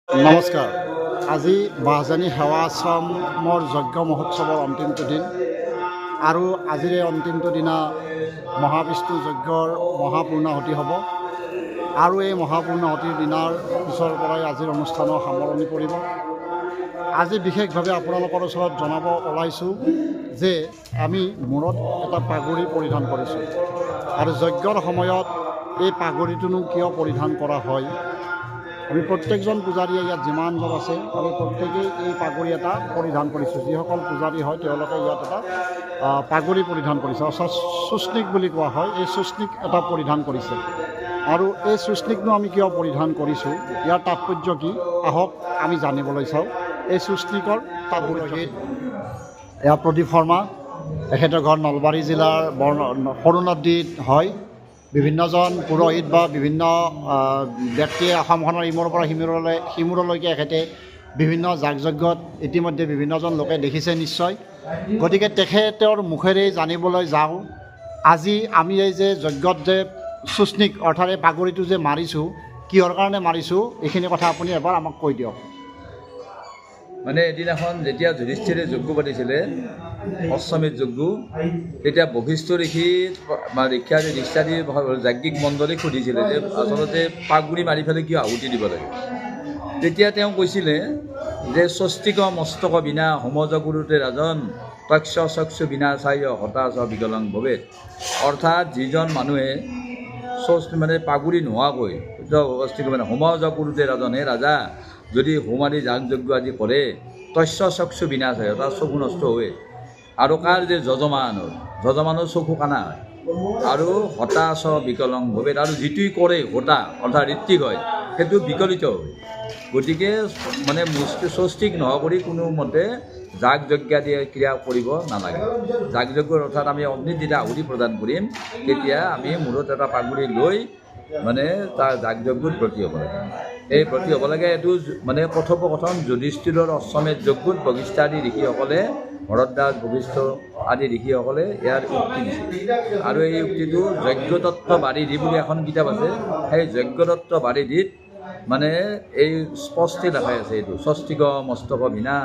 নমস্কাৰ। আজি বাহজানী সেৱা আশ্ৰমৰ যজ্ঞ মহোৎসৱৰ অন্তিমটো দিন আৰু আজিৰে অন্তিমটো দিনা মহাবিষ্ণু যজ্ঞৰ মহাপূৰ্ণাহুতি হ'ব আৰু এই মহাপূৰ্ণাহুতিৰ দিনাৰ পিছৰ পৰাই আজিৰ অনুষ্ঠানৰ সামৰণি পৰিব। আজি বিশেষভাৱে আপোনালোকৰ ওচৰত জনাব ওলাইছোঁ যে আমি মূৰত এটা পাগুৰি পৰিধান কৰিছোঁ আৰু যজ্ঞৰ সময়ত এই পাগুৰিটোনো কিয় পৰিধান কৰা হয়। আমি প্ৰত্যেকজন পূজাৰীয়ে ইয়াত যিমানজন আছে আমি প্ৰত্যেকেই এই পাগুৰি এটা পৰিধান কৰিছোঁ। যিসকল পূজাৰী হয় তেওঁলোকে ইয়াত এটা পাগুৰি পৰিধান কৰিছে, অৰ্থাৎ চুষ্ণিক বুলি কোৱা হয়। এই চুষ্ণিক এটা পৰিধান কৰিছে আৰু এই চুষ্ণিকনো আমি কিয় পৰিধান কৰিছোঁ, ইয়াৰ তাৎপৰ্য কি আহক আমি জানিবলৈ চাওঁ। এই চুষ্ণিকৰ তাৎপৰ্য এয়া প্ৰদীপ শৰ্মা, এখেতৰ ঘৰ নলবাৰী জিলাৰ সৰুনদীত হয়। বিভিন্নজন পুৰোহিত বা বিভিন্ন ব্যক্তিয়ে অসমখনৰ ইমূৰৰ পৰা সিমূৰলৈকে এখেতে বিভিন্ন যাগ যজ্ঞত ইতিমধ্যে বিভিন্নজন লোকে দেখিছে নিশ্চয়। গতিকে তেখেতৰ মুখেৰে জানিবলৈ যাওঁ, আজি আমি এই যে যজ্ঞত যে চুষ্ণিক অৰ্থাৎ এই পাগুৰিটো যে মাৰিছোঁ, কিহৰ কাৰণে মাৰিছোঁ এইখিনি কথা আপুনি এবাৰ আমাক কৈ দিয়ক। মানে এদিনাখন যেতিয়া যুধিষ্ঠিৰে যজ্ঞ পাতিছিলে অশ্বমেধ যজ্ঞ, তেতিয়া বশিষ্ঠ ঋষাদি যাজ্ঞিক মণ্ডলীক সুধিছিলে যে আচলতে পাগুৰি মাৰি পেলাই কিয় আহুতি দিব লাগে। তেতিয়া তেওঁ কৈছিলে যে স্বস্তিক মস্তক বিনা হোমজ গুৰুতে ৰাজন তক্ষ চক্ষু বিনা চাই হতাশ বিকলং ভৱে। অৰ্থাৎ যিজন মানুহে মানে পাগুৰি নোহোৱাকৈ মানে হোমজ গুৰুতে ৰাজন, হে ৰাজা যদি হোম আদি যাগ যজ্ঞ আদি কৰে তস্য চক্ষু বিনাশ হয়, অৰ্থাৎ চকু নষ্ট হয়। আৰু কাৰ যে যজমানৰ চকু কানা হয় আৰু হতাশ বিকলং ভৱে, আৰু যিটোৱে কৰে হতা অৰ্থাৎ ঋত্বিক হয় সেইটো বিকলিত হয়। গতিকে মানে স্বস্তিক নোহোৱা কৰি কোনো মতে যাগ যজ্ঞ আদি ক্ৰিয়া কৰিব নালাগে। যাগ যজ্ঞৰ অৰ্থাৎ আমি অগ্নিত যেতিয়া আহুতি প্ৰদান কৰিম তেতিয়া আমি মূৰত এটা পাগুৰি লৈ মানে তাৰ যাগ যজ্ঞত ব্ৰতী হ'ব লাগে। এই ব্ৰতী হ'ব লাগে। এইটো মানে কথোপকথন যুধিষ্ঠিৰৰ অশ্বমেধ যজ্ঞত বশিষ্ঠ আদি ঋষিসকলে, ভৰদ্বাজ বশিষ্ঠ আদি ঋষিসকলে ইয়াৰ উক্তি দিছে। আৰু এই উক্তিটো যজ্ঞতত্ত্ব বাৰিধি বুলি এখন কিতাপ আছে, সেই যজ্ঞতত্ত্ব বাৰিধিত মানে এই স্পষ্ট দেখাই আছে এইটো স্বস্তিক মস্তক বিনা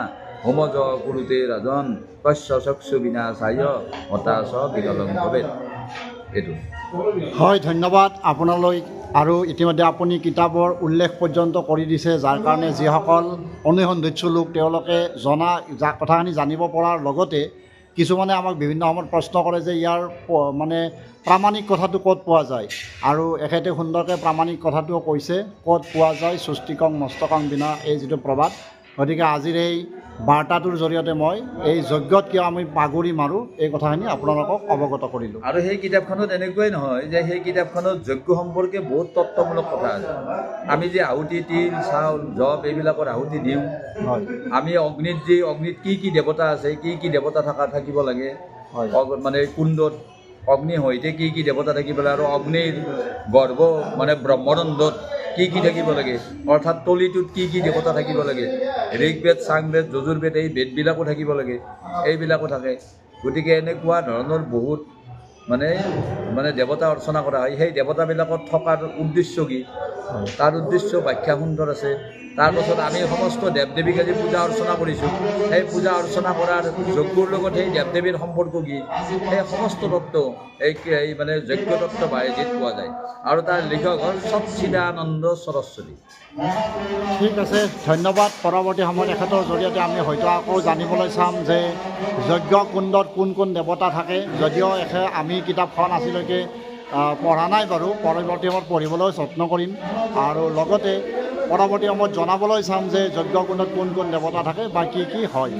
হোমজ কুৰুতে ৰাজন তস্য চক্ষু বিনা চায় হতাশ বিকলং ভৱে। এইটো হয়, ধন্যবাদ আপোনালৈ। আৰু ইতিমধ্যে আপুনি কিতাপৰ উল্লেখ পৰ্যন্ত কৰি দিছে, যাৰ কাৰণে যিসকল অনুসন্ধিৎসু লোক তেওঁলোকে কথাখিনি জানিব পৰাৰ লগতে কিছুমানে আমাক বিভিন্ন সময়ত প্ৰশ্ন কৰে যে ইয়াৰ মানে প্ৰামাণিক কথাটো ক'ত পোৱা যায়, আৰু এখেতে সুন্দৰকৈ প্ৰামাণিক কথাটোও কৈছে ক'ত পোৱা যায় স্বস্তিকং মস্তকং বিনা এই যিটো প্ৰবাদ। গতিকে আজিৰ এই বাৰ্তাটোৰ জৰিয়তে মই এই যজ্ঞত কিয় আমি পাগুৰি মাৰোঁ এই কথাখিনি আপোনালোকক অৱগত কৰিলোঁ। আৰু সেই কিতাপখনত এনেকুৱাই নহয় যে সেই কিতাপখনত যজ্ঞ সম্পৰ্কে বহুত তত্ত্বমূলক কথা আছে। আমি যে আহুতি তিল চাউল জপ এইবিলাকৰ আহুতি দিওঁ, হয়, আমি অগ্নিত কি দেৱতা আছে, কি দেৱতা থাকিব লাগে, মানে কুণ্ডত অগ্নি সৈতে কি দেৱতা থাকিব লাগে, আৰু অগ্নিৰ গৰ্ভ মানে ব্ৰহ্মৰন্ধত কি থাকিব লাগে, অৰ্থাৎ তলিটোত কি দেৱতা থাকিব লাগে, ঋগ্বেদ চাংবেদ যজুৰ্বেদ এই বেদবিলাকো থাকিব লাগে, এইবিলাকো থাকে। গতিকে এনেকুৱা ধৰণৰ বহুত মানে দেৱতা অৰ্চনা কৰা হয়। সেই দেৱতাবিলাকত থকাৰ উদ্দেশ্য কি, তাৰ উদ্দেশ্য ব্যাখ্যা সুন্দৰ আছে। তাৰপাছত আমি সমস্ত দেৱ দেৱীক আজি পূজা অৰ্চনা কৰিছোঁ, সেই পূজা অৰ্চনা কৰাৰ যজ্ঞৰ লগত সেই দেৱ দেৱীৰ সম্পৰ্ক কি, সেই সমস্ত তত্ত্ব এই মানে যজ্ঞ তত্ত্ব বাৰিধিত পোৱা যায়। আৰু তাৰ লিখক হ'ল সচ্চিদানন্দ সৰস্বতী। ঠিক আছে, ধন্যবাদ। পৰৱৰ্তী সময়ত এখেতৰ জৰিয়তে আমি হয়তো আকৌ জানিবলৈ চাম যে যজ্ঞ কুণ্ডত কোন কোন দেৱতা থাকে। যদিও আমি কিতাপখন আজিলৈকে পঢ়া নাই বাৰু, পৰৱৰ্তী সময়ত পঢ়িবলৈ যত্ন কৰিম আৰু লগতে পৰৱৰ্তী সময়ত জনাবলৈ চাম যে যজ্ঞ কুণ্ডত কোন কোন দেৱতা থাকে বা কি হয়।